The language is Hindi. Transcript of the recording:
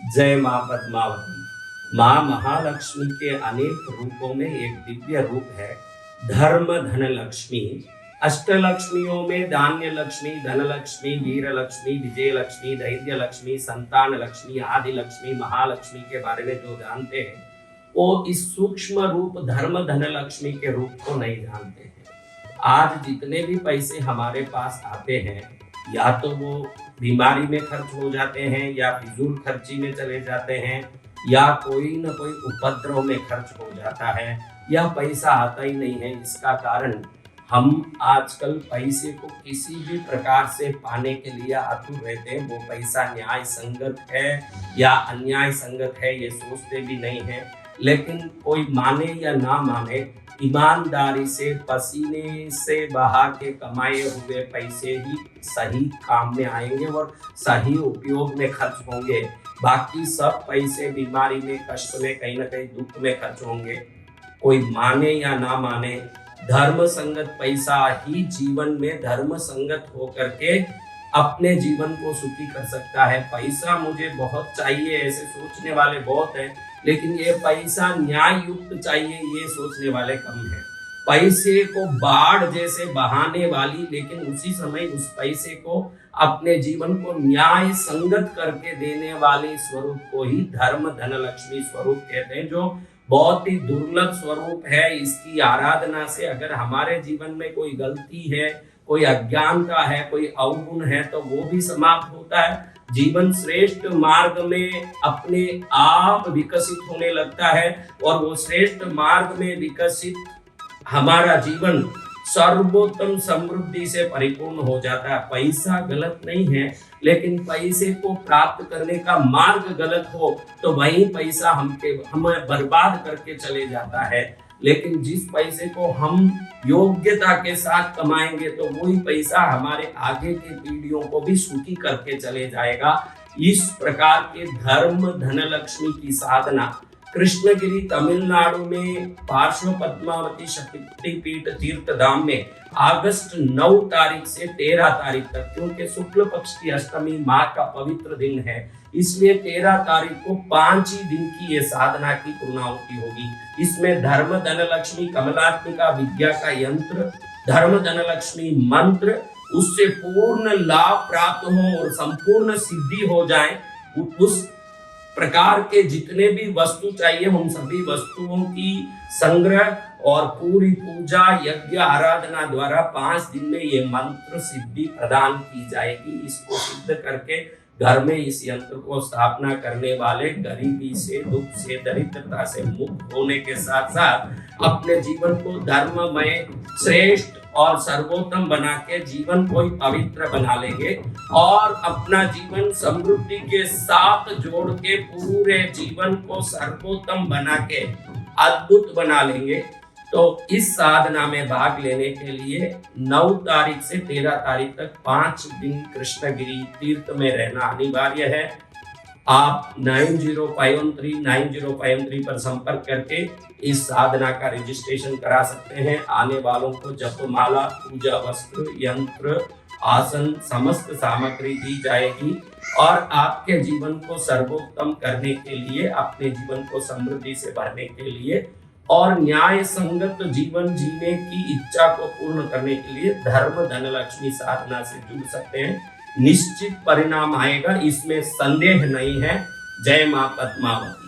जय माँ पद्मावती। माँ महालक्ष्मी के अनेक रूपों में एक दिव्य रूप है धर्म धन लक्ष्मी। अष्टलक्ष्मियों में धान्य लक्ष्मी, धन लक्ष्मी, वीर लक्ष्मी, विजय लक्ष्मी, धैर्य लक्ष्मी, संतान लक्ष्मी, आदि लक्ष्मी, महालक्ष्मी के बारे में जो जानते हैं वो इस सूक्ष्म रूप धर्म धन लक्ष्मी के रूप को नहीं जानते हैं। आज जितने भी पैसे हमारे पास आते हैं या तो वो बीमारी में खर्च हो जाते हैं या फिजूल खर्ची में चले जाते हैं या कोई न कोई उपद्रव में खर्च हो जाता है या पैसा आता ही नहीं है। इसका कारण हम आजकल पैसे को किसी भी प्रकार से पाने के लिए आतुर रहते हैं। वो पैसा न्याय संगत है या अन्याय संगत है ये सोचते भी नहीं है। लेकिन कोई माने या ना माने, ईमानदारी से पसीने से बहा के कमाए हुए पैसे ही सही काम में आएंगे और सही उपयोग में खर्च होंगे। बाकी सब पैसे बीमारी में, कष्ट में, कहीं ना कहीं दुख में खर्च होंगे। कोई माने या ना माने, धर्म संगत पैसा ही जीवन में धर्म संगत होकर के अपने जीवन को सुखी कर सकता है। पैसा मुझे बहुत चाहिए ऐसे सोचने वाले बहुत हैं, लेकिन ये पैसा न्याय युक्त चाहिए ये सोचने वाले कम हैं। पैसे को बाढ़ जैसे बहाने वाली, लेकिन उसी समय उस पैसे को अपने जीवन को न्याय संगत करके देने वाले स्वरूप को ही धर्म धन लक्ष्मी स्वरूप कहते हैं, जो बहुत ही दुर्लभ स्वरूप है। इसकी आराधना से अगर हमारे जीवन में कोई गलती है, कोई अज्ञान का है, कोई अवगुण है तो वो भी समाप्त होता है। जीवन श्रेष्ठ मार्ग में अपने आप विकसित होने लगता है और वो श्रेष्ठ मार्ग में विकसित हमारा जीवन सर्वोत्तम समृद्धि से परिपूर्ण हो जाता है। पैसा गलत नहीं है, लेकिन पैसे को प्राप्त करने का मार्ग गलत हो तो वही पैसा हमें बर्बाद करके चले जाता है। लेकिन जिस पैसे को हम योग्यता के साथ कमाएंगे तो वही पैसा हमारे आगे के पीढ़ियों को भी सुखी करके चले जाएगा। इस प्रकार के धर्म धन लक्ष्मी की साधना कृष्णगिरी तमिलनाडु में पार्श्व पद्मावती शक्तिपीठ तीर्थ धाम में अगस्त 9 तारीख से 13 तारीख तक, क्योंकि शुक्ल पक्ष की अष्टमी माँ का पवित्र दिन है, इसलिए 13 तारीख को 5 ही दिन की ये साधना की पूर्णाहुति होगी। इसमें धर्म धन लक्ष्मी कमलात्मिका विद्या का यंत्र, धर्म धन लक्ष्मी मंत्र, उससे पूर्ण लाभ प्राप्त हो और संपूर्ण सिद्धि हो जाए, उस प्रकार के जितने भी वस्तु चाहिए उन सभी वस्तुओं की संग्रह और पूरी पूजा यज्ञ आराधना द्वारा 5 दिन में ये मंत्र सिद्धि प्रदान की जाएगी। इसको सिद्ध करके घर में इस यंत्र को स्थापना करने वाले गरीबी से, दुख से, दरिद्रता से मुक्त होने के साथ साथ अपने जीवन को धर्ममय, श्रेष्ठ और सर्वोत्तम बना के जीवन को ही पवित्र बना लेंगे और अपना जीवन समृद्धि के साथ जोड़ के पूरे जीवन को सर्वोत्तम बना के अद्भुत बना लेंगे। तो इस साधना में भाग लेने के लिए 9 तारीख से 13 तारीख तक 5 दिन कृष्णगिरी तीर्थ में रहना अनिवार्य है। आप 9053 पर संपर्क करके इस साधना का रजिस्ट्रेशन करा सकते हैं। आने वालों को जपमाला, पूजा वस्त्र, यंत्र, आसन, समस्त सामग्री दी जाएगी और आपके जीवन को सर्वोत्तम करने के लिए, अपने जीवन को समृद्धि से भरने के लिए और न्याय संगत जीवन जीने की इच्छा को पूर्ण करने के लिए धर्म धन लक्ष्मी साधना से जुड़ सकते हैं। निश्चित परिणाम आएगा, इसमें संदेह नहीं है। जय मां पद्मावती।